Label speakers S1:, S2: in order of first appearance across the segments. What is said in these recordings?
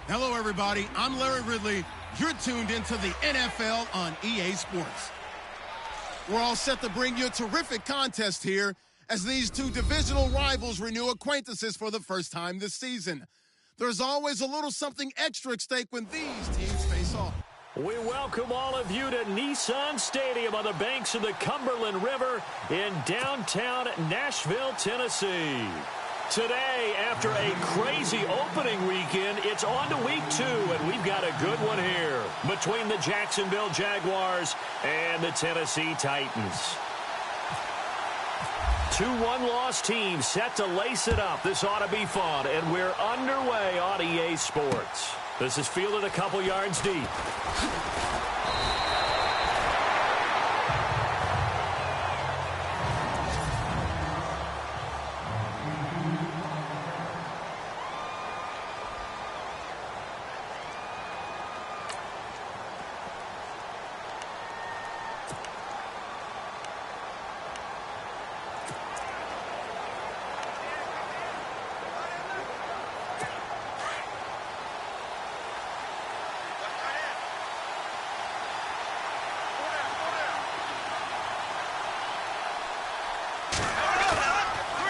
S1: Hello, everybody. I'm Larry Ridley. You're tuned into the NFL on EA Sports. We're all set to bring you a terrific contest here as these two divisional rivals renew acquaintances for the first time this season. There's always a little something extra at stake when these teams face off.
S2: We welcome all of you to Nissan Stadium on the banks of the Cumberland River in downtown Nashville, Tennessee. Today, after a crazy opening weekend, it's on to week 2, and we've got a good one here between the Jacksonville Jaguars and the Tennessee Titans. 2 one-loss teams set to lace it up. This ought to be fun, and we're underway on EA Sports. This is fielded a couple yards deep.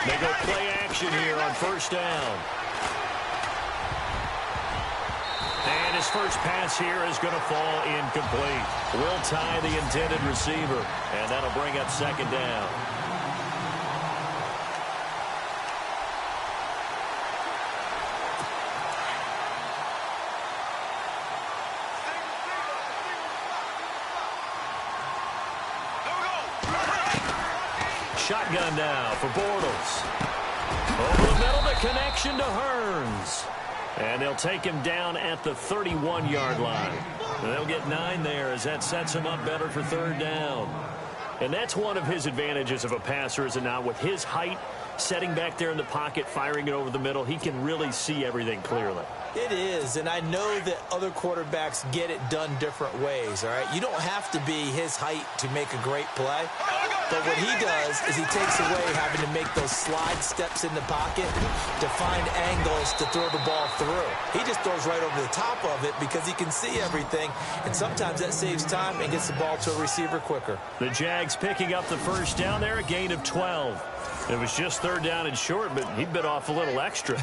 S2: They go play action here on first down. And his first pass here is going to fall incomplete. Will tie the intended receiver, and that'll bring up second down. Shotgun now for Bortles. Over the middle, the connection to Hearns. And they'll take him down at the 31-yard line. And they'll get 9 there as that sets him up better for third down. And that's one of his advantages of a passer, is it not? With his height, setting back there in the pocket, firing it over the middle, he can really see everything clearly.
S3: It is, and I know that other quarterbacks get it done different ways, all right? You don't have to be his height to make a great play. But what he does is he takes away having to make those slide steps in the pocket to find angles to throw the ball through. He just throws right over the top of it because he can see everything, and sometimes that saves time and gets the ball to a receiver quicker.
S2: The Jags picking up the first down there, a gain of 12. It was just third down and short, but he bit off a little extra.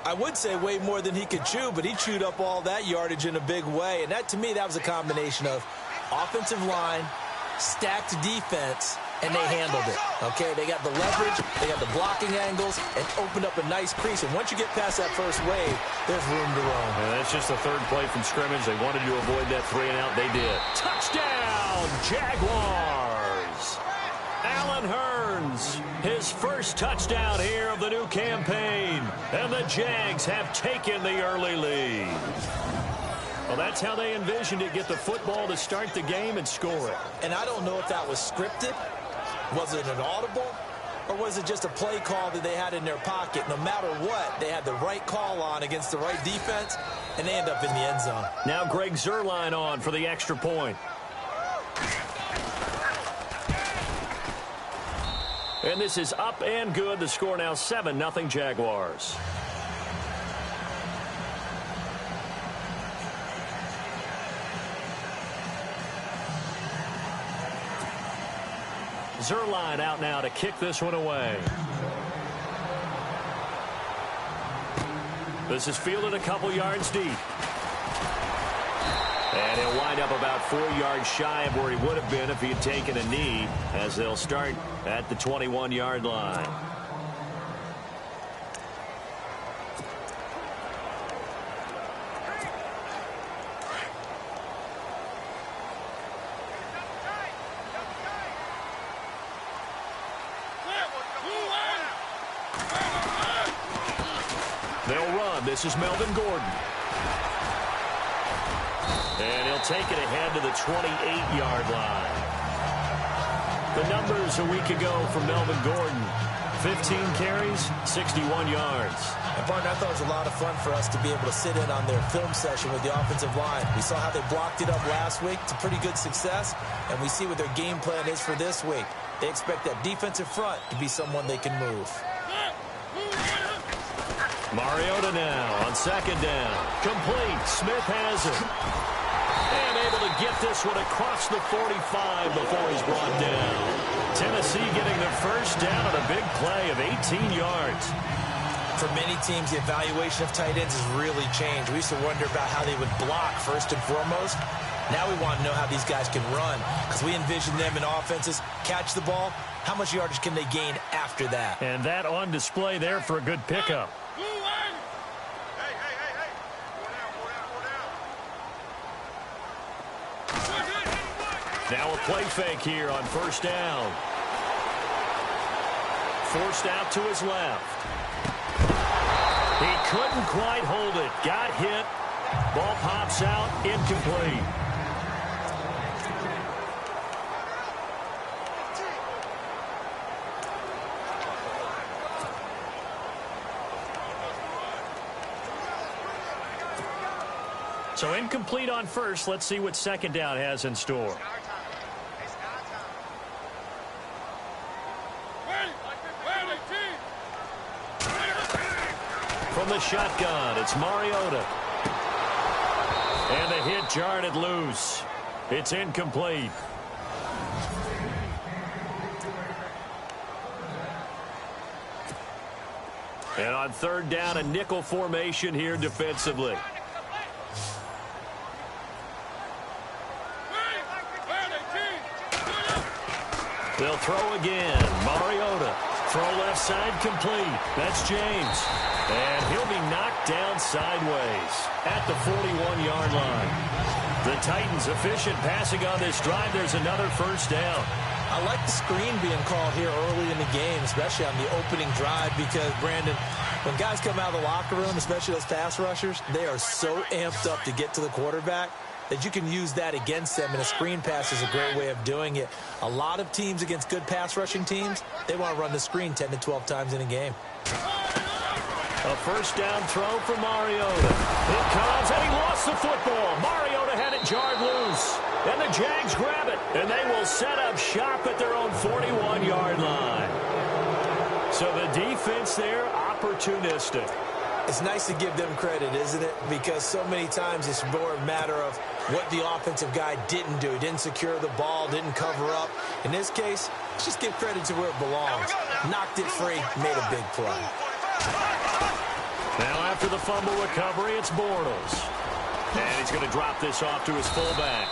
S3: I would say way more than he could chew, but he chewed up all that yardage in a big way. And that, to me, that was a combination of offensive line, stacked defense, and they handled it. Okay, they got the leverage, they got the blocking angles, and opened up a nice crease. And once you get past that first wave, there's room to roam.
S2: And that's just the third play from scrimmage. They wanted to avoid that 3-and-out. They did. Touchdown, Jaguars! Allen Hearns, his first touchdown here of the new campaign. And the Jags have taken the early lead. Well, that's how they envisioned it, get the football to start the game and score it.
S3: And I don't know if that was scripted. Was it an audible? Or was it just a play call that they had in their pocket? No matter what, they had the right call on against the right defense, and they end up in the end zone.
S2: Now Greg Zuerlein on for the extra point. And this is up and good. The score now 7-0 Jaguars. Zuerlein out now to kick this one away. This is fielded a couple yards deep. And he'll wind up about 4 yards shy of where he would have been if he had taken a knee, as they'll start at the 21-yard line. They'll run. This is Melvin Gordon. And he'll take it ahead to the 28-yard line. The numbers a week ago for Melvin Gordon: 15 carries, 61 yards.
S3: And, partner, I thought it was a lot of fun for us to be able to sit in on their film session with the offensive line. We saw how they blocked it up last week. It's a pretty good success, and we see what their game plan is for this week. They expect that defensive front to be someone they can move.
S2: Mariota now on second down. Complete. Smith has it. And able to get this one across the 45 before he's brought down. Tennessee getting the first down on a big play of 18 yards.
S3: For many teams, the evaluation of tight ends has really changed. We used to wonder about how they would block first and foremost. Now we want to know how these guys can run, because we envision them in offenses catch the ball. How much yardage can they gain after that?
S2: And that on display there for a good pickup. Now a play fake here on first down. Forced out to his left. He couldn't quite hold it. Got hit. Ball pops out. Incomplete. So incomplete on first. Let's see what second down has in store. From the shotgun, it's Mariota. And the hit jarred it loose. It's incomplete. And on third down, a nickel formation here defensively. They'll throw again. Mariota. Throw left side complete. That's James. And he'll be knocked down sideways at the 41-yard line. The Titans efficient passing on this drive. There's another first down.
S3: I like the screen being called here early in the game, especially on the opening drive, because, Brandon, when guys come out of the locker room, especially those pass rushers, they are so amped up to get to the quarterback that you can use that against them, and a screen pass is a great way of doing it. A lot of teams against good pass rushing teams, they want to run the screen 10 to 12 times in a game.
S2: A first down throw for Mariota. It comes, and he lost the football. Mariota had it jarred loose. And the Jags grab it, and they will set up shop at their own 41-yard line. So the defense there, opportunistic.
S3: It's nice to give them credit, isn't it? Because so many times it's more a matter of what the offensive guy didn't do. He didn't secure the ball, didn't cover up. In this case, let's just give credit to where it belongs. Knocked it free, made a big play.
S2: Now after the fumble recovery, it's Bortles. And he's going to drop this off to his fullback.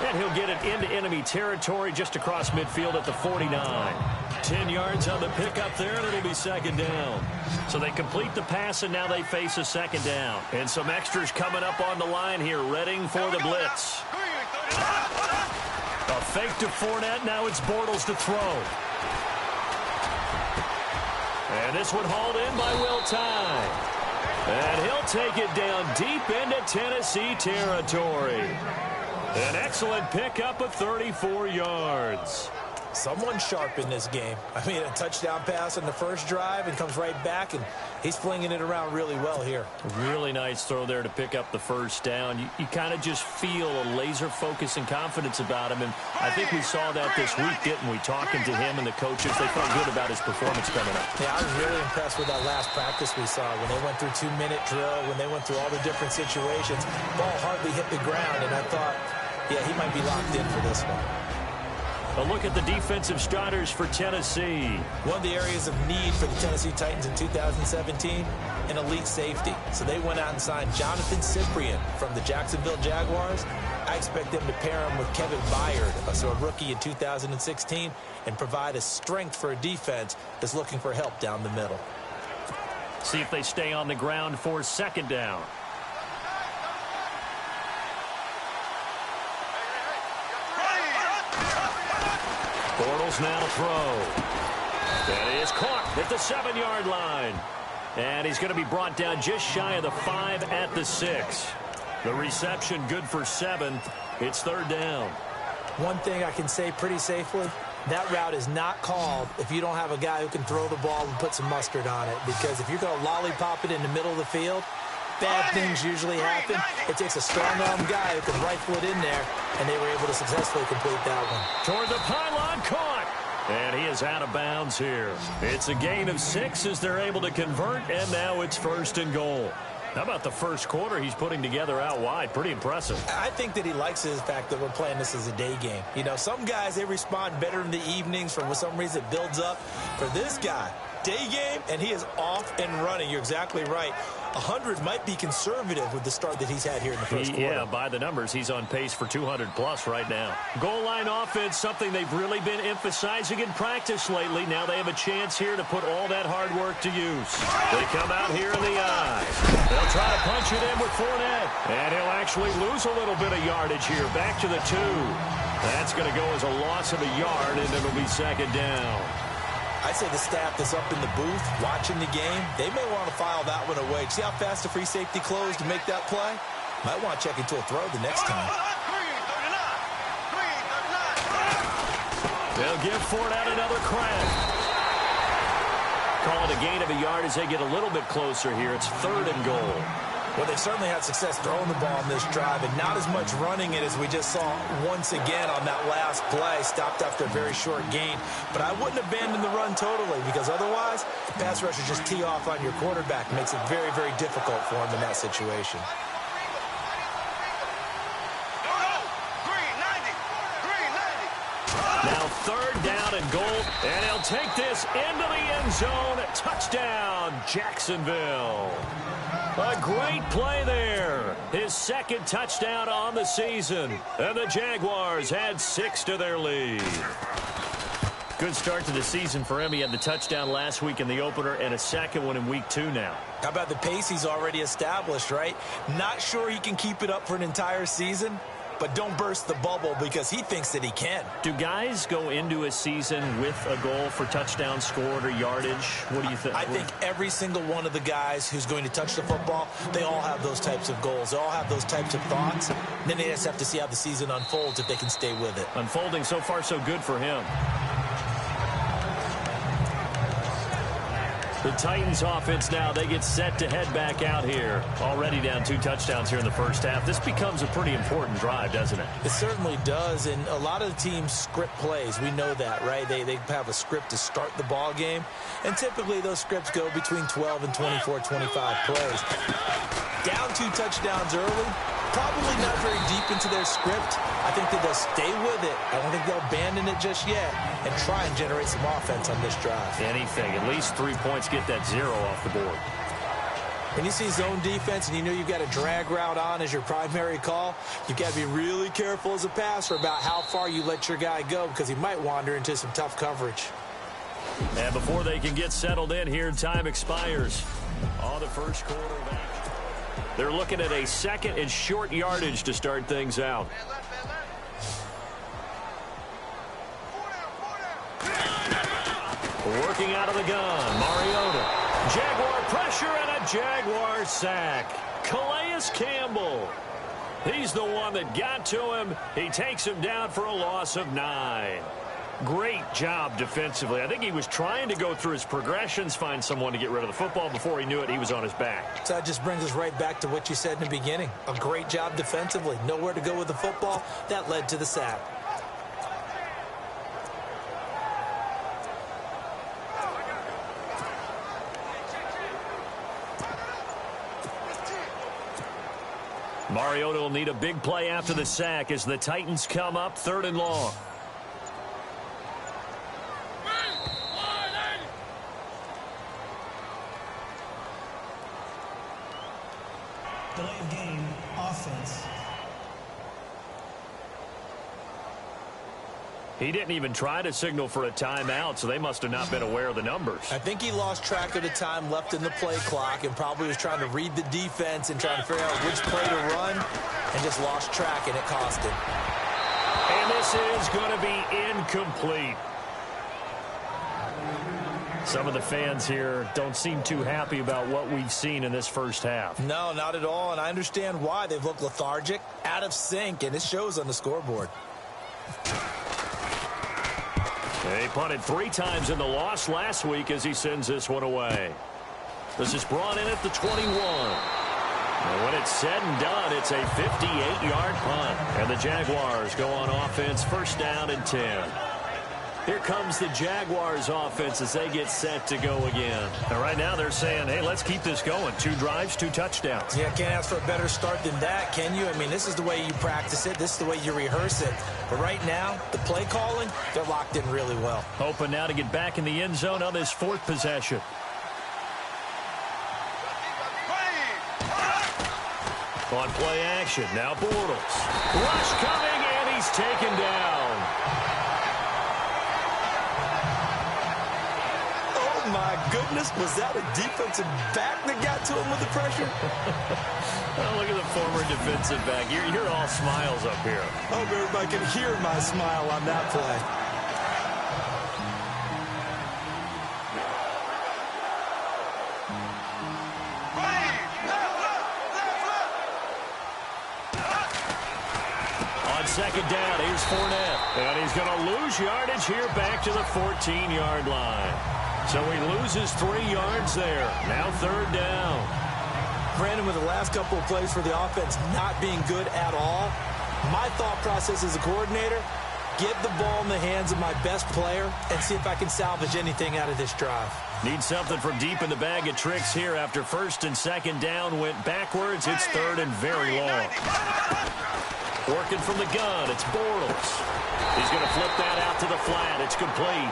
S2: And he'll get it into enemy territory just across midfield at the 49. 10 yards on the pickup there, and it'll be second down. So they complete the pass, and now they face a second down. And some extras coming up on the line here, readying for the blitz. A fake to Fournette. Now it's Bortles to throw. And this one hauled in by Will Tye. And he'll take it down deep into Tennessee territory. An excellent pickup of 34 yards.
S3: Someone sharp in this game. I mean, a touchdown pass on the first drive and comes right back, and he's flinging it around really well here.
S2: Really nice throw there to pick up the first down. You kind of just feel a laser focus and confidence about him, and I think we saw that this week, didn't we? Talking to him and the coaches, they felt good about his performance coming up.
S3: Yeah, I was really impressed with that last practice we saw when they went through 2-minute drill, when they went through all the different situations. Ball hardly hit the ground, and I thought, yeah, he might be locked in for this one.
S2: A look at the defensive starters for Tennessee.
S3: One of the areas of need for the Tennessee Titans in 2017, an elite safety. So they went out and signed Jonathan Cyprien from the Jacksonville Jaguars. I expect them to pair him with Kevin Byard, so a rookie in 2016, and provide a strength for a defense that's looking for help down the middle.
S2: See if they stay on the ground for second down. Bortles now to throw. That is caught at the 7-yard line. And he's going to be brought down just shy of the 5 at the 6. The reception good for 7. It's third down.
S3: One thing I can say pretty safely, that route is not called if you don't have a guy who can throw the ball and put some mustard on it. Because if you're going to lollipop it in the middle of the field, bad things usually happen. It takes a strong-arm guy who can rifle it in there, and they were able to successfully complete that one.
S2: Toward the pylon, caught. And he is out of bounds here. It's a gain of 6 as they're able to convert, and now it's 1st and goal. How about the first quarter he's putting together out wide? Pretty impressive.
S3: I think that he likes the fact that we're playing this as a day game. You know, some guys, they respond better in the evenings. For some reason, it builds up. For this guy, day game, and he is off and running. You're exactly right. 100 might be conservative with the start that he's had here in the first quarter.
S2: Yeah, by the numbers, he's on pace for 200-plus right now. Goal line offense, something they've really been emphasizing in practice lately. Now they have a chance here to put all that hard work to use. They come out here in the eye. They'll try to punch it in with Fournette. And he'll actually lose a little bit of yardage here. Back to the 2. That's going to go as a loss of a yard, and it'll be 2nd down.
S3: I'd say the staff that's up in the booth watching the game, they may want to file that one away. See how fast the free safety closed to make that play? Might want to check into a throw the next time.
S2: They'll give Fournette another crack. Call it a gain of a yard as they get a little bit closer here. It's 3rd and goal.
S3: Well, they certainly had success throwing the ball on this drive, and not as much running it as we just saw once again on that last play. Stopped after a very short gain. But I wouldn't abandon the run totally, because otherwise, the pass rusher just tee off on your quarterback. Makes it very, very difficult for him in that situation.
S2: Now 3rd down and goal, and he'll take this into the end zone. Touchdown, Jacksonville. A great play there. His 2nd touchdown on the season. And the Jaguars had 6 to their lead. Good start to the season for him. He had the touchdown last week in the opener and a 2nd one in week 2 now.
S3: How about the pace he's already established, right? Not sure he can keep it up for an entire season, but don't burst the bubble because he thinks that he can.
S2: Do guys go into a season with a goal for touchdown scored or yardage? What do you think?
S3: I think every single one of the guys who's going to touch the football, they all have those types of goals. They all have those types of thoughts. And then they just have to see how the season unfolds if they can stay with it.
S2: Unfolding so far so good for him. The Titans offense now, they get set to head back out here. Already down 2 touchdowns here in the first half. This becomes a pretty important drive, doesn't it?
S3: It certainly does, and a lot of the teams script plays. We know that, right? They have a script to start the ball game, and typically those scripts go between 12 and 24, 25 plays. Down 2 touchdowns early, probably not very deep into their script. I think that they'll stay with it. I don't think they'll abandon it just yet and try and generate some offense on this drive.
S2: Anything. At least 3 points, get that 0 off the board.
S3: When you see zone defense and you know you've got a drag route on as your primary call, you've got to be really careful as a passer about how far you let your guy go because he might wander into some tough coverage.
S2: And before they can get settled in here, time expires on the first quarter of action. They're looking at a 2nd and short yardage to start things out. Working out of the gun, Mariota. Jaguar pressure and a Jaguar sack. Calais Campbell. He's the one that got to him. He takes him down for a loss of 9. Great job defensively. I think he was trying to go through his progressions, find someone to get rid of the football. Before he knew it, he was on his back.
S3: So that just brings us right back to what you said in the beginning. A great job defensively. Nowhere to go with the football. That led to the sack.
S2: Mariota will need a big play after the sack as the Titans come up 3rd and long.
S4: Delay of game, offense.
S2: He didn't even try to signal for a timeout, so they must have not been aware of the numbers.
S3: I think he lost track of the time left in the play clock and probably was trying to read the defense and trying to figure out which play to run and just lost track, and it cost him.
S2: And this is going to be incomplete. Some of the fans here don't seem too happy about what we've seen in this first half.
S3: No, not at all, and I understand why. They've looked lethargic, out of sync, and it shows on the scoreboard.
S2: They punted 3 times in the loss last week as he sends this one away. This is brought in at the 21. And when it's said and done, it's a 58-yard punt. And the Jaguars go on offense, 1st down and 10. Here comes the Jaguars offense as they get set to go again. And right now they're saying, hey, let's keep this going. 2 drives, 2 touchdowns.
S3: Yeah, can't ask for a better start than that, can you? I mean, this is the way you practice it. This is the way you rehearse it. But right now, the play calling, they're locked in really well.
S2: Hoping now to get back in the end zone on this 4th possession. On play action, now Bortles. Rush coming, and he's taken down.
S3: Oh, my goodness. Was that a defensive back that got to him with the pressure?
S2: Oh, look at the former defensive back. You're all smiles up here.
S3: I hope everybody can hear my smile on that play.
S2: Second down, here's Fournette. And he's going to lose yardage here back to the 14-yard line. So he loses 3 yards there. Now 3rd down.
S3: Brandon, with the last couple of plays for the offense not being good at all, my thought process as a coordinator, get the ball in the hands of my best player and see if I can salvage anything out of this drive.
S2: Need something from deep in the bag of tricks here after 1st and 2nd down went backwards. It's 3rd and very long. Working from the gun, it's Bortles. He's going to flip that out to the flat. It's complete.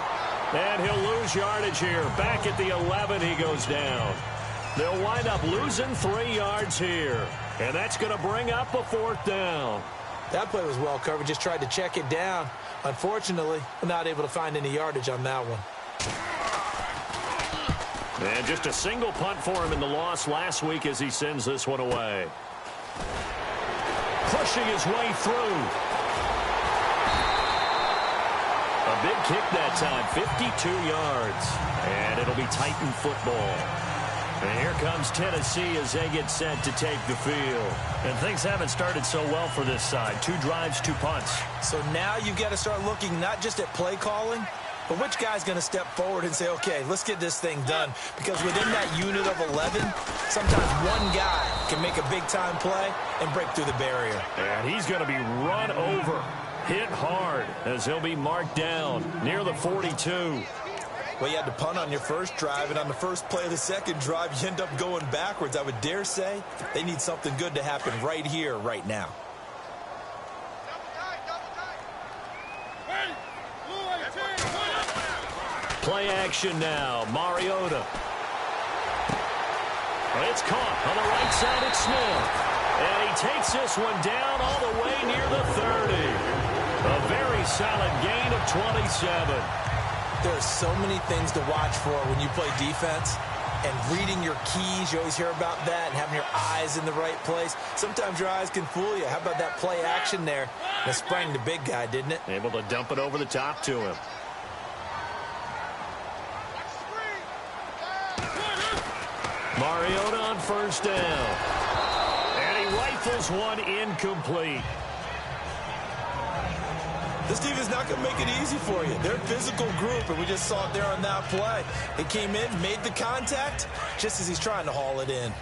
S2: And he'll lose yardage here. Back at the 11, he goes down. They'll wind up losing 3 yards here. And that's going to bring up a 4th down.
S3: That play was well covered. Just tried to check it down. Unfortunately, we're not able to find any yardage on that one.
S2: And just a single punt for him in the loss last week as he sends this one away. Pushing his way through. A big kick that time, 52 yards. And it'll be Titan football. And here comes Tennessee as they get set to take the field. And things haven't started so well for this side. 2 drives, 2 punts.
S3: So now you've got to start looking not just at play calling, but which guy's going to step forward and say, okay, let's get this thing done. Because within that unit of 11, sometimes one guy can make a big-time play and break through the barrier.
S2: And he's going to be run over, hit hard, as he'll be marked down near the 42.
S3: Well, you had to punt on your first drive, and on the first play of the second drive, you end up going backwards. I would dare say they need something good to happen right here, right now.
S2: Play action now. Mariota. It's caught on the right side. It's Smith. And he takes this one down all the way near the 30. A very solid gain of 27.
S3: There are so many things to watch for when you play defense. And reading your keys, you always hear about that, and having your eyes in the right place. Sometimes your eyes can fool you. How about that play action there? That sprang the big guy, didn't it?
S2: Able to dump it over the top to him. Mariota on 1st down. And he rifles one incomplete.
S3: This team is not going to make it easy for you. They're a physical group, and we just saw it there on that play. He came in, made the contact, just as he's trying to haul it in.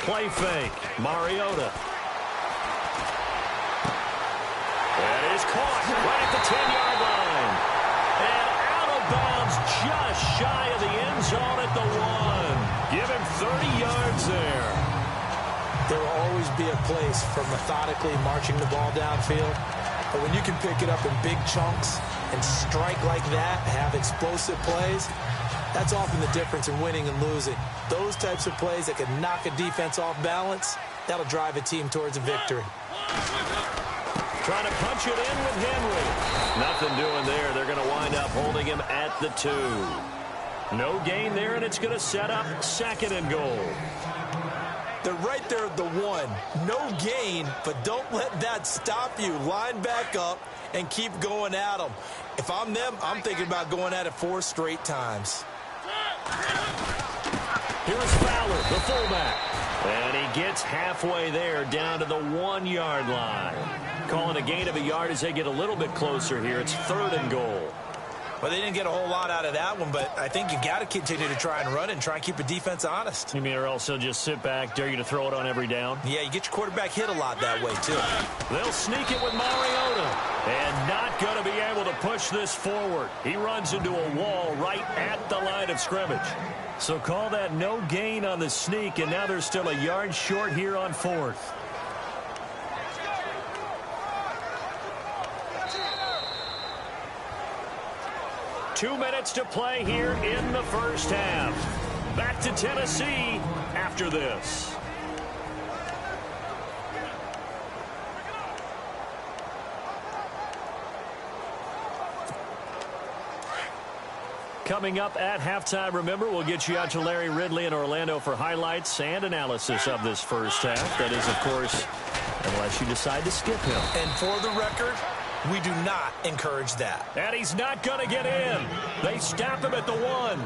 S2: Play fake. Mariota. That is caught right at the 10-yard line. And out of bounds just shy of the end zone at the 1. Give him 30 yards there.
S3: There will always be a place for methodically marching the ball downfield. But when you can pick it up in big chunks and strike like that, have explosive plays, that's often the difference in winning and losing. Those types of plays that can knock a defense off balance, that'll drive a team towards a victory.
S2: Trying to punch it in with Henry. Nothing doing there. They're going to wind up holding him at the 2. No gain there, and it's going to set up 2nd and goal.
S3: They're right there at the 1. No gain, but don't let that stop you. Line back up and keep going at them. If I'm them, I'm thinking about going at it 4 straight times.
S2: Here's Fowler, the fullback. And he gets halfway there, down to the 1-yard line. Calling a gain of a yard as they get a little bit closer here. It's 3rd and goal.
S3: Well, they didn't get a whole lot out of that one, but I think you got to continue to try and run and try and keep the defense honest.
S2: You mean or else they'll just sit back, dare you to throw it on every down?
S3: Yeah, you get your quarterback hit a lot that way, too.
S2: They'll sneak it with Mariota. And not going to be able to push this forward. He runs into a wall right at the line of scrimmage. So call that no gain on the sneak, and now they're still a yard short here on 4th. Two minutes to play here in the first half. Back to Tennessee after this. Coming up at halftime, remember, we'll get you out to Larry Ridley in Orlando for highlights and analysis of this first half. That is, of course, unless you decide to skip him.
S3: And for the record, we do not encourage that.
S2: And he's not going to get in. They stop him at the 1.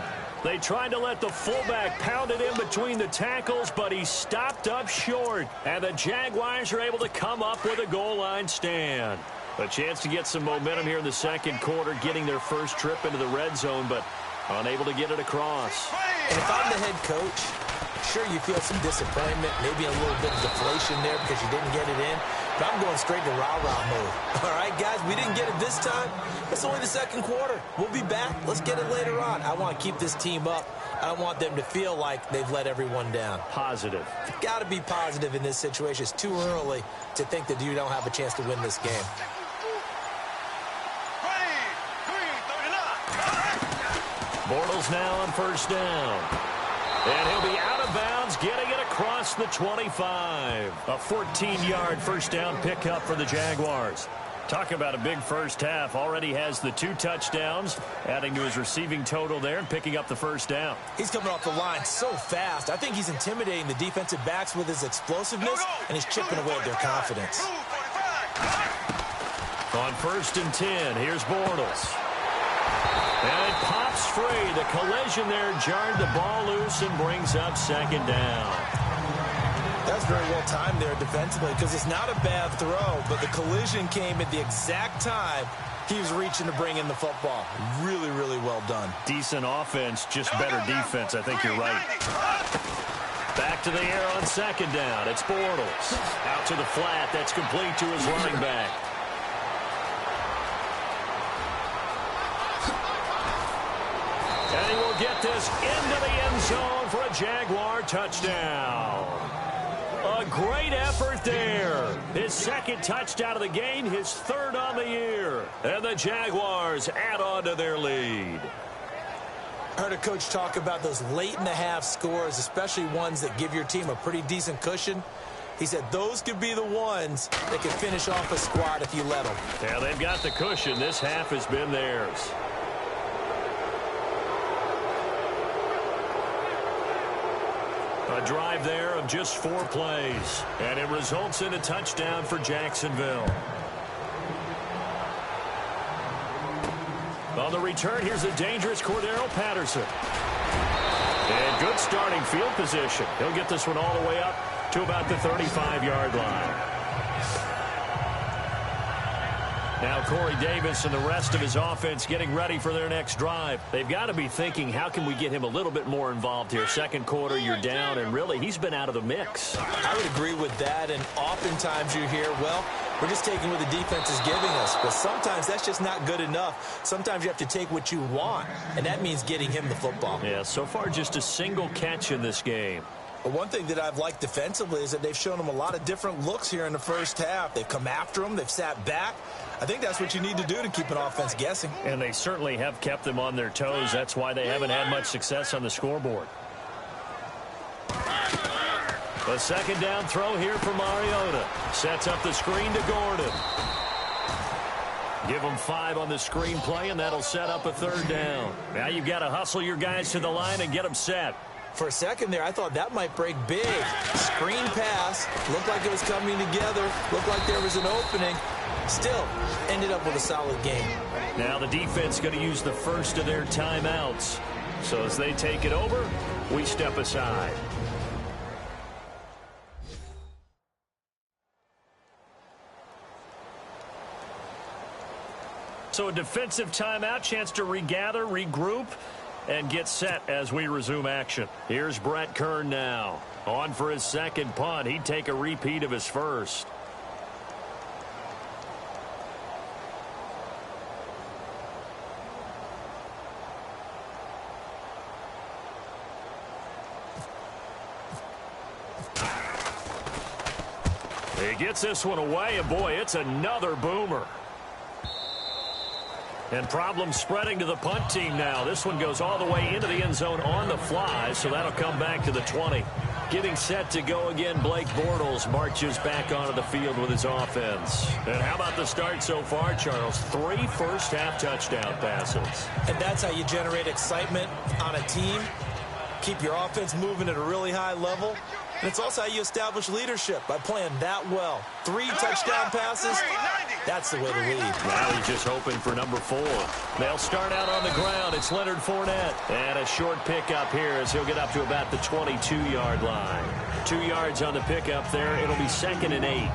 S2: They tried to let the fullback pound it in between the tackles, but he stopped up short. And the Jaguars are able to come up with a goal line stand. A chance to get some momentum here in the second quarter, getting their first trip into the red zone, but unable to get it across.
S3: And if I'm the head coach, sure, you feel some disappointment, maybe a little bit of deflation there because you didn't get it in. But I'm going straight to rah-rah mode. All right, guys, we didn't get it this time. It's only the second quarter. We'll be back. Let's get it later on. I want to keep this team up. I don't want them to feel like they've let everyone down.
S2: Positive.
S3: You've got to be positive in this situation. It's too early to think that you don't have a chance to win this game.
S2: Bortles now on first down. And he'll be out of bounds, getting it across the 25. A 14-yard first down pickup for the Jaguars. Talk about a big first half. Already has the 2 touchdowns, adding to his receiving total there and picking up the first down.
S3: He's coming off the line so fast. I think he's intimidating the defensive backs with his explosiveness, and he's chipping away at their confidence.
S2: On 1st and 10, here's Bortles. And it pops free. The collision there jarred the ball loose and brings up 2nd down.
S3: That's very well timed there defensively because it's not a bad throw, but the collision came at the exact time he was reaching to bring in the football. Really, really well done.
S2: Decent offense, just better defense. I think you're right. Back to the air on 2nd down. It's Bortles. Out to the flat. That's complete to his running back. And he will get this into the end zone for a Jaguar touchdown. A great effort there. His 2nd touchdown of the game, his 3rd on the year. And the Jaguars add on to their lead.
S3: I heard a coach talk about those late-in-the-half scores, especially ones that give your team a pretty decent cushion. He said those could be the ones that could finish off a squad if you let them.
S2: Yeah, they've got the cushion. This half has been theirs. A drive there of just 4 plays, and it results in a touchdown for Jacksonville. On the return, here's a dangerous Cordero Patterson. And good starting field position. He'll get this one all the way up to about the 35-yard line. Now Corey Davis and the rest of his offense getting ready for their next drive. They've got to be thinking, how can we get him a little bit more involved here? Second quarter, you're down, and really, he's been out of the mix.
S3: I would agree with that, and oftentimes you hear, well, we're just taking what the defense is giving us. But sometimes that's just not good enough. Sometimes you have to take what you want, and that means getting him the football.
S2: Yeah, so far just a single catch in this game.
S3: But one thing that I've liked defensively is that they've shown him a lot of different looks here in the first half. They've come after him. They've sat back. I think that's what you need to do to keep an offense guessing.
S2: And they certainly have kept them on their toes. That's why they haven't had much success on the scoreboard. A 2nd down throw here for Mariota. Sets up the screen to Gordon. Give them 5 on the screen play, and that'll set up a 3rd down. Now you've got to hustle your guys to the line and get them set.
S3: For a second there, I thought that might break big. Screen pass. Looked like it was coming together. Looked like there was an opening. Still, ended up with a solid game.
S2: Now the defense going to use the first of their timeouts. So as they take it over, we step aside. So a defensive timeout, chance to regather, regroup, and get set as we resume action. Here's Brett Kern now. On for his second punt. He'd take a repeat of his first. He gets this one away, and boy, it's another boomer. And problems spreading to the punt team now. This one goes all the way into the end zone on the fly, so that'll come back to the 20. Getting set to go again, Blake Bortles marches back onto the field with his offense. And how about the start so far, Charles? 3 first-half touchdown passes.
S3: And that's how you generate excitement on a team. Keep your offense moving at a really high level. And it's also how you establish leadership, by playing that well. 3 touchdown passes, that's the way to lead.
S2: Now he's just hoping for number 4. They'll start out on the ground. It's Leonard Fournette. And a short pickup here as he'll get up to about the 22-yard line. 2 yards on the pickup there. It'll be 2nd and 8.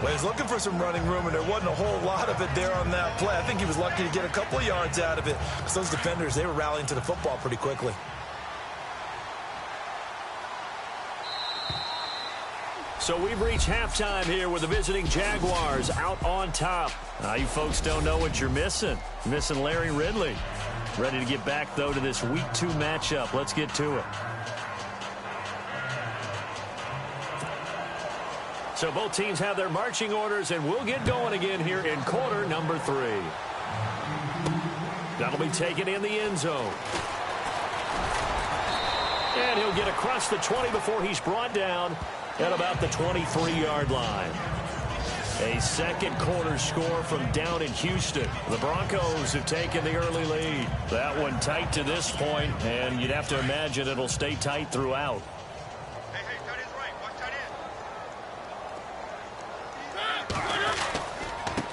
S3: Well, he's looking for some running room, and there wasn't a whole lot of it there on that play. I think he was lucky to get a couple of yards out of it, because those defenders, they were rallying to the football pretty quickly.
S2: So we've reached halftime here with the visiting Jaguars out on top. You folks don't know what you're missing. Missing Larry Ridley. Ready to get back, though, to this Week 2 matchup. Let's get to it. So both teams have their marching orders, and we'll get going again here in quarter number 3. That'll be taken in the end zone. And he'll get across the 20 before he's brought down at about the 23-yard line. A second quarter score from down in Houston. The Broncos have taken the early lead. That one tight to this point, and you'd have to imagine it'll stay tight throughout.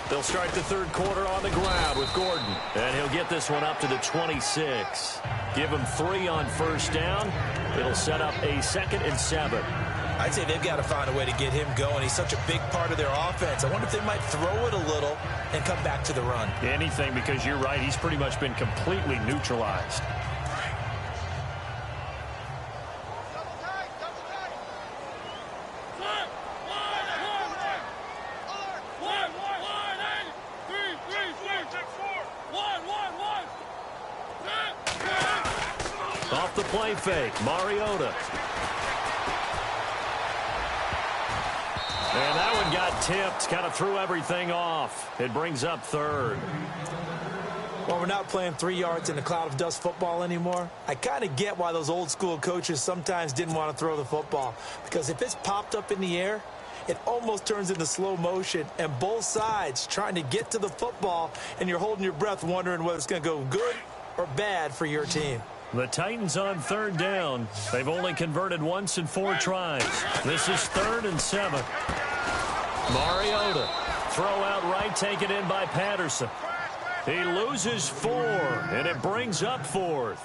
S2: They'll start the third quarter on the ground with Gordon, and he'll get this one up to the 26. Give him 3 on first down. It'll set up a 2nd and 7.
S3: I'd say they've got to find a way to get him going. He's such a big part of their offense. I wonder if they might throw it a little and come back to the run.
S2: Anything, because you're right. He's pretty much been completely neutralized. Off the play fake, Mariota. And that one got tipped, kind of threw everything off. It brings up 3rd.
S3: Well, we're not playing 3 yards in a cloud of dust football anymore. I kind of get why those old school coaches sometimes didn't want to throw the football. Because if it's popped up in the air, it almost turns into slow motion. And both sides trying to get to the football, and you're holding your breath wondering whether it's going to go good or bad for your team.
S2: The Titans on 3rd down. They've only converted once in 4 tries. This is 3rd and 7. Mariota. Throw out right, taken in by Patterson. He loses 4, and it brings up 4th.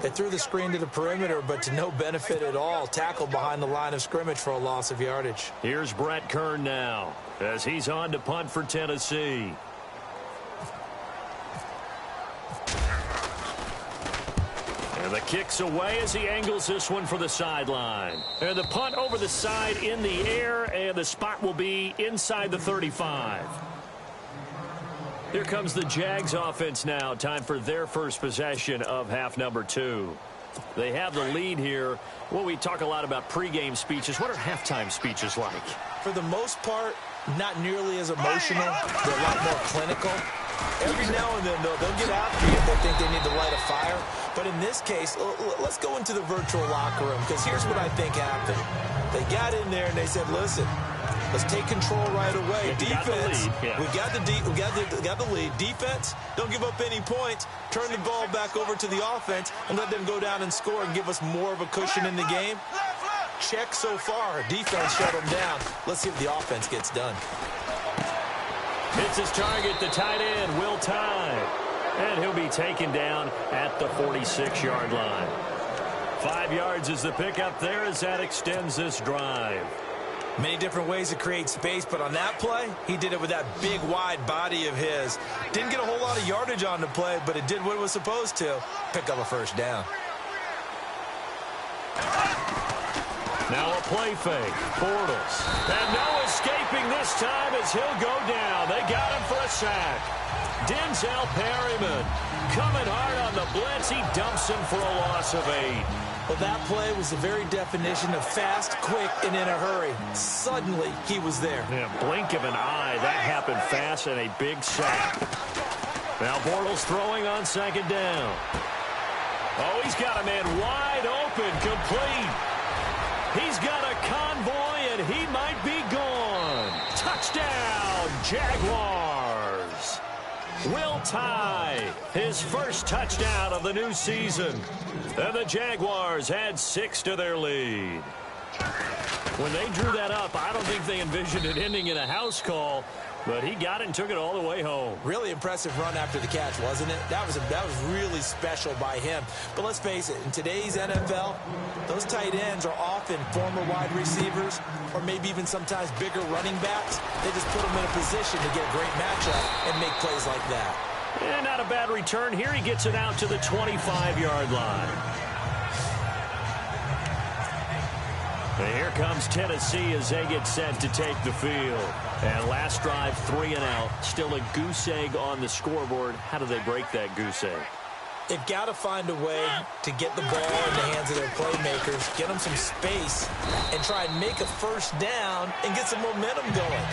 S3: They threw the screen to the perimeter, but to no benefit at all. Tackled behind the line of scrimmage for a loss of yardage.
S2: Here's Brett Kern now as he's on to punt for Tennessee. And the kick's away as he angles this one for the sideline. And the punt over the side in the air, and the spot will be inside the 35. Here comes the Jags offense now. Time for their first possession of half number 2. They have the lead here. Well, we talk a lot about pregame speeches. What are halftime speeches like?
S3: For the most part, not nearly as emotional. They're a lot more clinical. Every now and then, though, they'll get after you if they think they need to light a fire. But in this case, let's go into the virtual locker room, because here's what I think happened. They got in there and they said, listen, let's take control right away. Defense, we got the lead. Defense, don't give up any points. Turn the ball back over to the offense and let them go down and score and give us more of a cushion in the game. Check so far. Defense shut them down. Let's see if the offense gets done.
S2: Hits his target, the tight end, Will Tye. And he'll be taken down at the 46-yard line. 5 yards is the pickup there as that extends this drive.
S3: Many different ways to create space, but on that play, he did it with that big, wide body of his. Didn't get a whole lot of yardage on the play, but it did what it was supposed to. Pick up a first down.
S2: Now a play fake. Bortles. And no escaping this time as he'll go down. They got him for a sack. Denzel Perryman coming hard on the blitz. He dumps him for a loss of 8.
S3: Well, that play was the very definition of fast, quick, and in a hurry. Suddenly, he was there.
S2: Yeah, blink of an eye. That happened fast and a big sack. Now Bortles throwing on second down. Oh, he's got a man wide open, complete. He's got a convoy, and he might be gone. Touchdown, Jaguars. Will Tye, his first touchdown of the new season. And the Jaguars add 6 to their lead. When they drew that up, I don't think they envisioned it ending in a house call, but he got it and took it all the way home.
S3: Really impressive run after the catch, wasn't it? That was really special by him. But let's face it, in today's NFL, those tight ends are often former wide receivers or maybe even sometimes bigger running backs. They just put them in a position to get a great matchup and make plays like that.
S2: And not a bad return here. He gets it out to the 25-yard line. And here comes Tennessee as they get set to take the field. And last drive, 3 and out. Still a goose egg on the scoreboard. How do they break that goose egg?
S3: They've got to find a way to get the ball in the hands of their playmakers, get them some space, and try and make a first down and get some momentum going.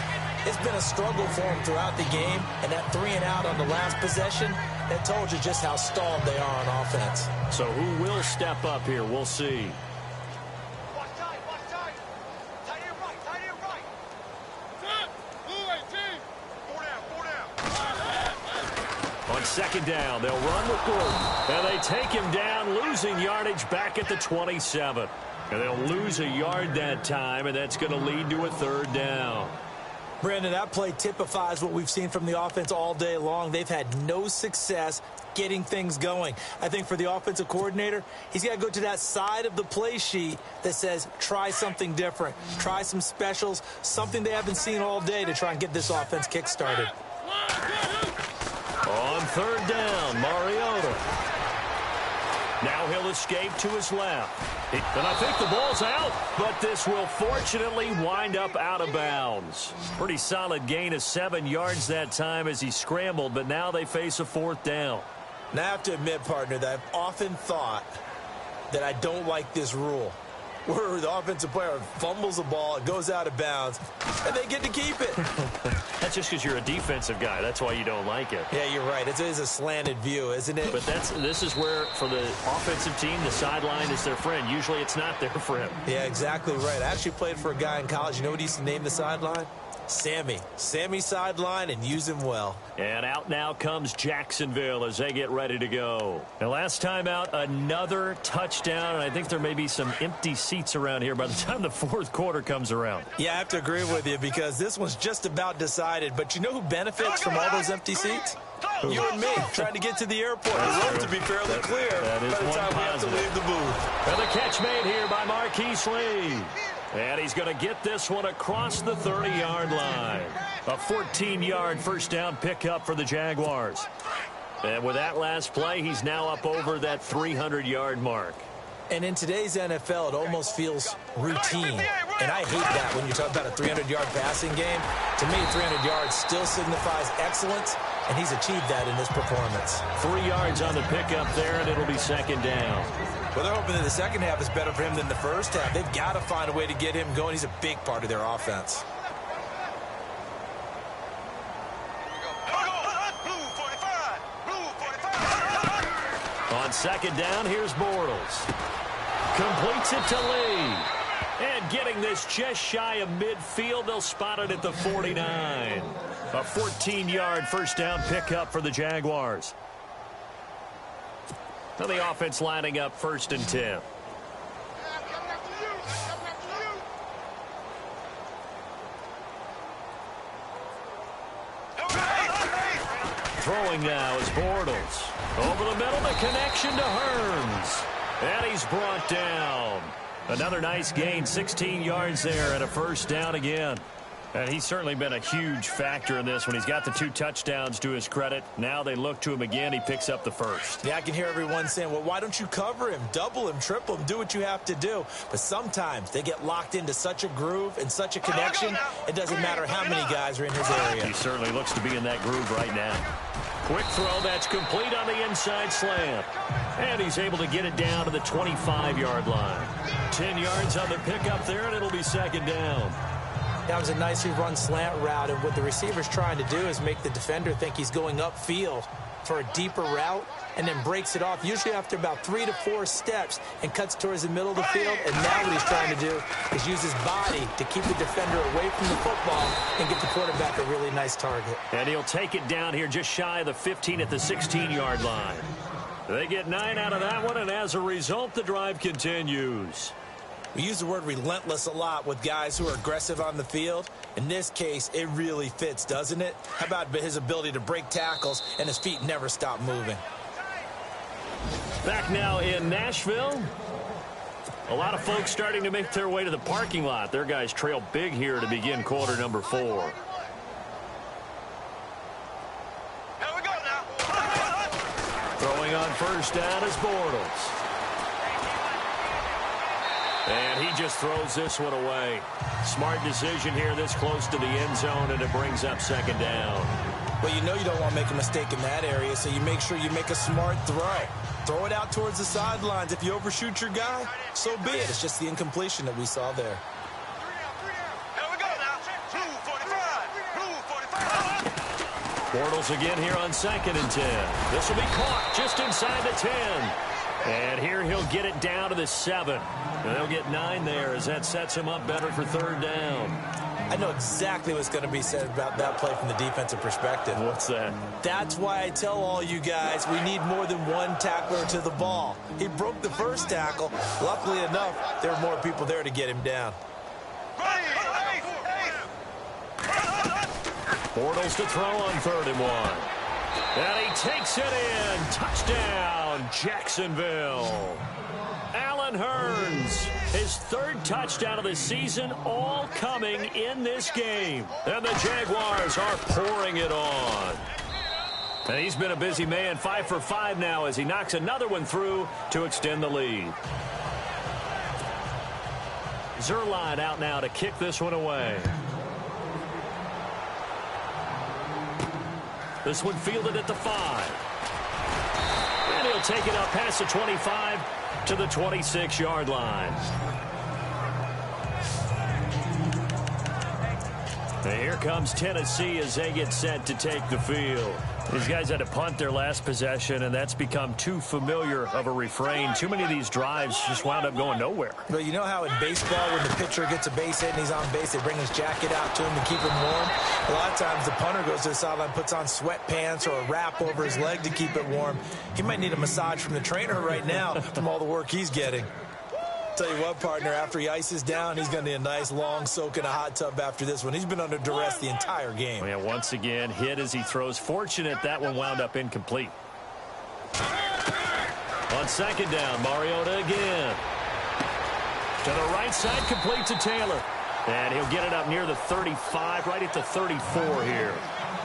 S3: It's been a struggle for them throughout the game, and that 3 and out on the last possession, that told you just how stalled they are on offense.
S2: So who will step up here? We'll see. On second down, they'll run with Gordon. And they take him down, losing yardage back at the 27. And they'll lose a yard that time, and that's going to lead to a third down.
S3: Brandon, that play typifies what we've seen from the offense all day long. They've had no success getting things going. I think for the offensive coordinator, he's got to go to that side of the play sheet that says try something different, try some specials, something they haven't seen all day to try and get this offense kick-started.
S2: On third down, Mariota. Now he'll escape to his left. And I think the ball's out, but this will fortunately wind up out of bounds. Pretty solid gain of 7 yards that time as he scrambled, but now they face a fourth down.
S3: Now I have to admit, partner, that I've often thought that I don't like this rule, where the offensive player fumbles the ball, it goes out of bounds, and they get to keep it.
S2: That's just because you're a defensive guy. That's why you don't like it.
S3: Yeah, you're right. It is a slanted view, isn't it?
S2: But this is where, for the offensive team, the sideline is their friend. Usually it's not their friend.
S3: Yeah, exactly right. I actually played for a guy in college. You know what he used to name the sideline? Sammy. Sammy sideline, and use him well.
S2: And out now comes Jacksonville as they get ready to go. And last time out, another touchdown, and I think there may be some empty seats around here by the time the fourth quarter comes around.
S3: Yeah, I have to agree with you because this one's just about decided. But you know who benefits from all those empty seats? You and me, trying to get to the airport. The road to be fairly clear by the time we have to leave the booth.
S2: And the catch made here by Marquise Lee. And he's going to get this one across the 30-yard line. A 14-yard first down pickup for the Jaguars. And with that last play, he's now up over that 300-yard mark.
S3: And in today's NFL, it almost feels routine. And I hate that when you talk about a 300-yard passing game. To me, 300 yards still signifies excellence, and he's achieved that in this performance.
S2: 3 yards on the pickup there, and it'll be second down.
S3: Well, they're hoping that the second half is better for him than the first half. They've got to find a way to get him going. He's a big part of their offense.
S2: On second down, here's Bortles. Completes it to Lee. And getting this just shy of midfield, they'll spot it at the 49. A 14-yard first down pickup for the Jaguars. Now the offense lining up first and 10. Throwing now is Bortles. Over the middle, the connection to Hearns. And he's brought down. Another nice gain, 16 yards there and a first down again. And he's certainly been a huge factor in this when he's got the 2 touchdowns to his credit. Now they look to him again. He picks up the first.
S3: Yeah, I can hear everyone saying, well, why don't you cover him, double him, triple him, do what you have to do. But sometimes they get locked into such a groove and such a connection, it doesn't matter how many guys are in his area.
S2: He certainly looks to be in that groove right now. Quick throw, that's complete on the inside slant. And he's able to get it down to the 25-yard line. 10 yards on the pickup there, and it'll be second down.
S3: That was a nicely run slant route, and what the receiver's trying to do is make the defender think he's going upfield for a deeper route and then breaks it off, usually after about 3 to 4 steps, and cuts towards the middle of the field. And now what he's trying to do is use his body to keep the defender away from the football and get the quarterback a really nice target.
S2: And he'll take it down here just shy of the 15 at the 16-yard line. They get 9 out of that one, and as a result, the drive continues.
S3: We use the word relentless a lot with guys who are aggressive on the field. In this case, it really fits, doesn't it? How about his ability to break tackles and his feet never stop moving?
S2: Back now in Nashville. A lot of folks starting to make their way to the parking lot. Their guys trail big here to begin quarter number 4.
S5: Here we go now.
S2: Throwing on first down is Bortles. And he just throws this one away. Smart decision here this close to the end zone, and it brings up second down.
S3: Well, you know you don't want to make a mistake in that area, so you make sure you make a smart throw. Throw it out towards the sidelines. If you overshoot your guy, so be it. It's just the incompletion that we saw there.
S5: Here we go now. Blue 45. Blue 45.
S2: Bortles again here on 2nd and 10. This will be caught just inside the 10. And here he'll get it down to the 7. And they'll get 9 there as that sets him up better for third down.
S3: I know exactly what's going to be said about that play from the defensive perspective.
S2: What's that?
S3: That's why I tell all you guys we need more than one tackler to the ball. He broke the first tackle. Luckily enough, there were more people there to get him down.
S2: Bortles to throw on 3rd and 1. And he takes it in. Touchdown, Jacksonville. Allen Hurns, his 3rd touchdown of the season, all coming in this game. And the Jaguars are pouring it on. And he's been a busy man, 5 for 5 now as he knocks another one through to extend the lead. Zuerlein out now to kick this one away. This one fielded at the 5. And he'll take it up past the 25 to the 26-yard line. And here comes Tennessee as they get set to take the field. These guys had to punt their last possession, and that's become too familiar of a refrain. Too many of these drives just wound up going nowhere.
S3: But you know how in baseball, when the pitcher gets a base hit and he's on base, they bring his jacket out to him to keep him warm? A lot of times the punter goes to the sideline, puts on sweatpants or a wrap over his leg to keep it warm. He might need a massage from the trainer right now from all the work he's getting. Tell you what, partner, after he ices down, he's going to need a nice long soak in a hot tub after this one. He's been under duress the entire game.
S2: Yeah, once again, hit as he throws. Fortunate that one wound up incomplete. On 2nd down, Mariota again. To the right side, complete to Taylor. And he'll get it up near the 35, right at the 34 here.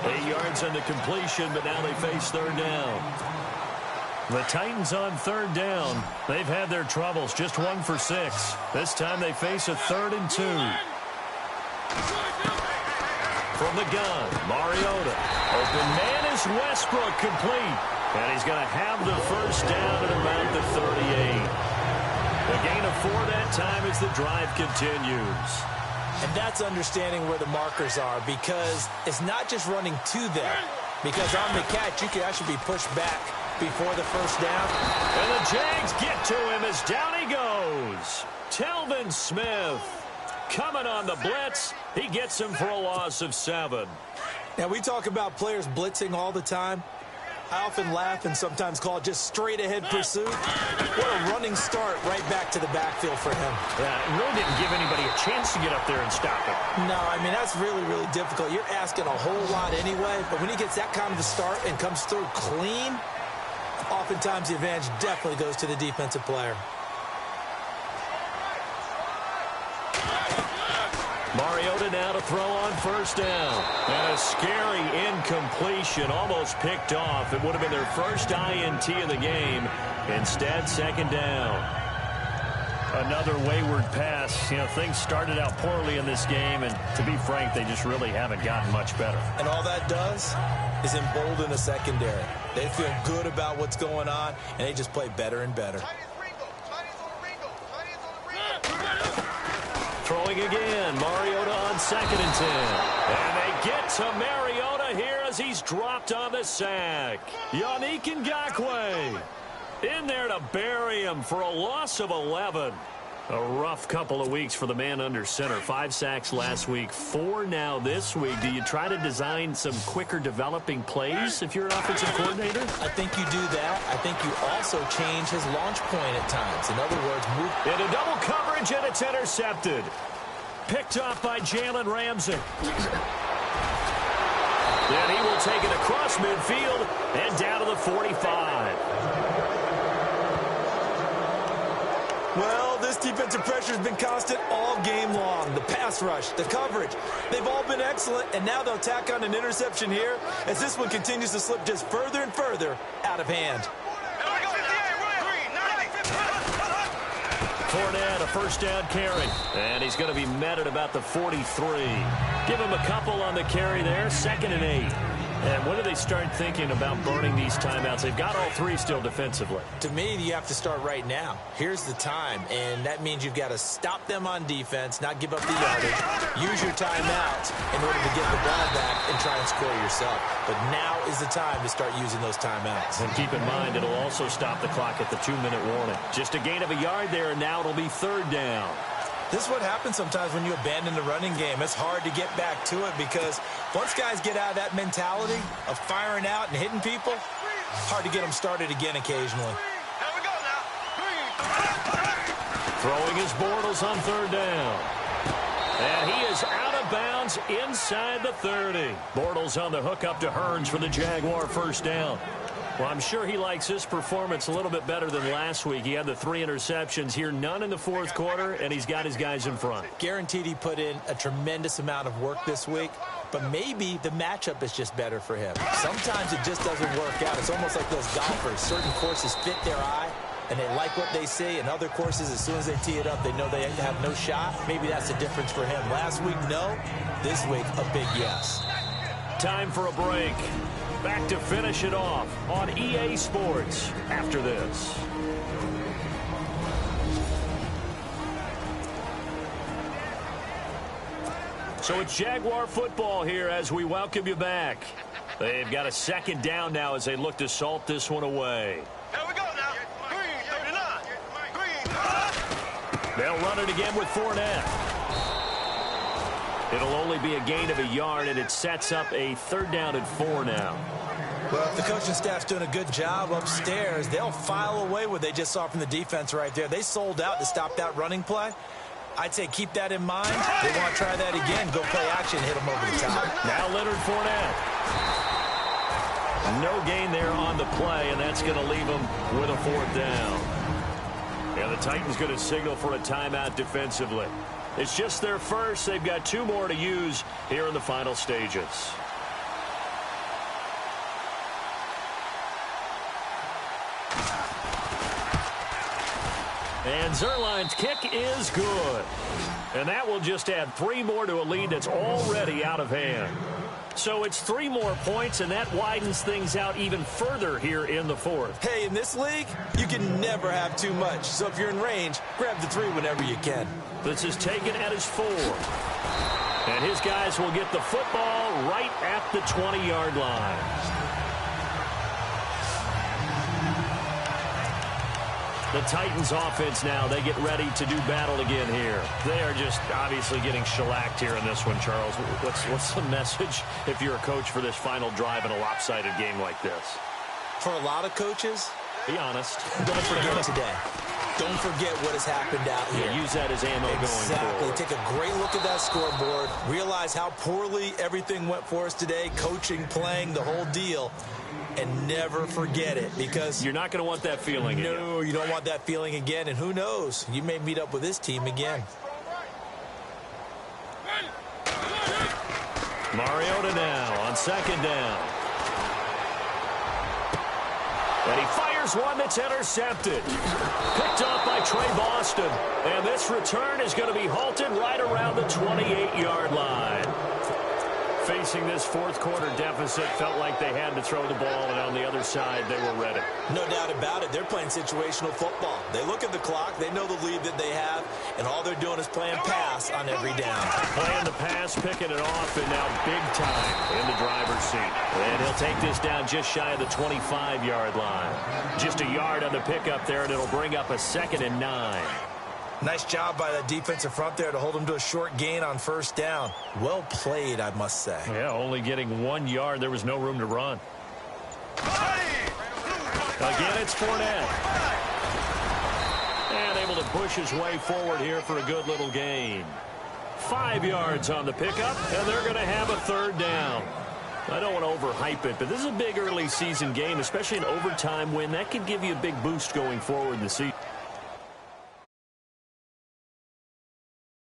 S2: 8 yards on the completion, but now they face 3rd down. The Titans on 3rd down. They've had their troubles, just 1 for 6. This time they face a 3rd and 2. From the gun, Mariota. Open man is Westbrook, complete. And he's going to have the first down at about the 38. A gain of 4 that time as the drive continues.
S3: And that's understanding where the markers are, because it's not just running to them. Because on the catch, you can actually be pushed back before the first down.
S2: And the Jags get to him as down he goes. Telvin Smith coming on the blitz. He gets him for a loss of 7.
S3: Now, we talk about players blitzing all the time. I often laugh and sometimes call it just straight-ahead pursuit. What a running start right back to the backfield for him.
S2: Yeah, it really didn't give anybody a chance to get up there and stop him.
S3: No, I mean, that's really, really difficult. You're asking a whole lot anyway, but when he gets that kind of a start and comes through clean, oftentimes the advantage definitely goes to the defensive player.
S2: Mariota now to throw on first down. And a scary incompletion, almost picked off. It would have been their first INT of the game. Instead, second down. Another wayward pass. You know, things started out poorly in this game, and to be frank, they just really haven't gotten much better.
S3: And all that does is embolden the secondary. They feel good about what's going on, and they just play better and better.
S2: Throwing again, Mariota on 2nd and 10. And they get to Mariota here as he's dropped on the sack. Yannick Ngakoue in there to bury him for a loss of 11. A rough couple of weeks for the man under center. 5 sacks last week, 4 now this week. Do you try to design some quicker developing plays if you're an offensive coordinator?
S3: I think you do that. I think you also change his launch point at times. In other words, move
S2: into double coverage, and it's intercepted. Picked off by Jalen Ramsey. Then he will take it across midfield and down to the 45.
S3: Well, this defensive pressure has been constant all game long. The pass rush, the coverage, they've all been excellent, and now they'll tack on an interception here as this one continues to slip just further and further out of hand.
S2: Fournette, a first down carry, and he's going to be met at about the 43. Give him a couple on the carry there, 2nd and 8. And when do they start thinking about burning these timeouts? They've got all 3 still defensively.
S3: To me, you have to start right now. Here's the time, and that means you've got to stop them on defense, not give up the yardage, use your timeouts in order to get the ball back and try and score yourself. But now is the time to start using those timeouts.
S2: And keep in mind, it'll also stop the clock at the 2-minute warning. Just a gain of a yard there, and now it'll be 3rd down.
S3: This is what happens sometimes when you abandon the running game. It's hard to get back to it because once guys get out of that mentality of firing out and hitting people, hard to get them started again occasionally.
S2: Throwing his Bortles on 3rd down. And he is out of bounds inside the 30. Bortles on the hook up to Hearns for the Jaguar first down. Well, I'm sure he likes this performance a little bit better than last week. He had the 3 interceptions here, none in the 4th quarter, and he's got his guys in front.
S3: Guaranteed he put in a tremendous amount of work this week, but maybe the matchup is just better for him. Sometimes it just doesn't work out. It's almost like those golfers. Certain courses fit their eye, and they like what they see, and other courses, as soon as they tee it up, they know they have no shot. Maybe that's the difference for him. Last week, no. This week, a big yes.
S2: Time for a break. Back to finish it off on EA Sports after this. So it's Jaguar football here as we welcome you back. They've got a 2nd down now as they look to salt this one away.
S5: Here we go now. Green, 39. Green.
S2: They'll run it again with Fournette. It'll only be a gain of a yard, and it sets up a 3rd down and 4 now.
S3: Well, if the coaching staff's doing a good job upstairs, they'll file away what they just saw from the defense right there. They sold out to stop that running play. I'd say keep that in mind. They want to try that again. Go play action, hit them over the top.
S2: Now Leonard Fournette. No gain there on the play, and that's going to leave them with a 4th down. And the Titans going to signal for a timeout defensively. It's just their first. They've got 2 more to use here in the final stages. And Zerline's kick is good. And that will just add 3 more to a lead that's already out of hand. So it's 3 more points, and that widens things out even further here in the 4th.
S3: Hey, in this league, you can never have too much. So if you're in range, grab the 3 whenever you can.
S2: This is taken at his 4. And his guys will get the football right at the 20-yard line. The Titans offense now, they get ready to do battle again here. They are just obviously getting shellacked here in this one, Charles. What's the message if you're a coach for this final drive in a lopsided game like this?
S3: For a lot of coaches,
S2: be honest.
S3: Don't forget today. Don't forget what has happened out here.
S2: Yeah, use that as ammo going forward.
S3: Exactly. Take a great look at that scoreboard. Realize how poorly everything went for us today. Coaching, playing, the whole deal. And never forget it, because
S2: you're not going to want that feeling again.
S3: No, you don't want that feeling again. And who knows? You may meet up with this team again.
S2: Mariota now on second down. And he fires one that's intercepted. Picked off by Trey Boston. And this return is going to be halted right around the 28-yard line. Facing this fourth quarter deficit, felt like they had to throw the ball, and on the other side, they were ready.
S3: No doubt about it. They're playing situational football. They look at the clock, they know the lead that they have, and all they're doing is playing pass on every down.
S2: Playing the pass, picking it off, and now big time in the driver's seat. And he'll take this down just shy of the 25-yard line. Just a yard on the pickup there, and it'll bring up a 2nd and 9.
S3: Nice job by the defensive front there to hold him to a short gain on first down. Well played, I must say.
S2: Yeah, only getting 1 yard. There was no room to run. Again, it's Fournette. And able to push his way forward here for a good little gain. 5 yards on the pickup, and they're going to have a 3rd down. I don't want to overhype it, but this is a big early season game, especially an overtime win. That could give you a big boost going forward in the season.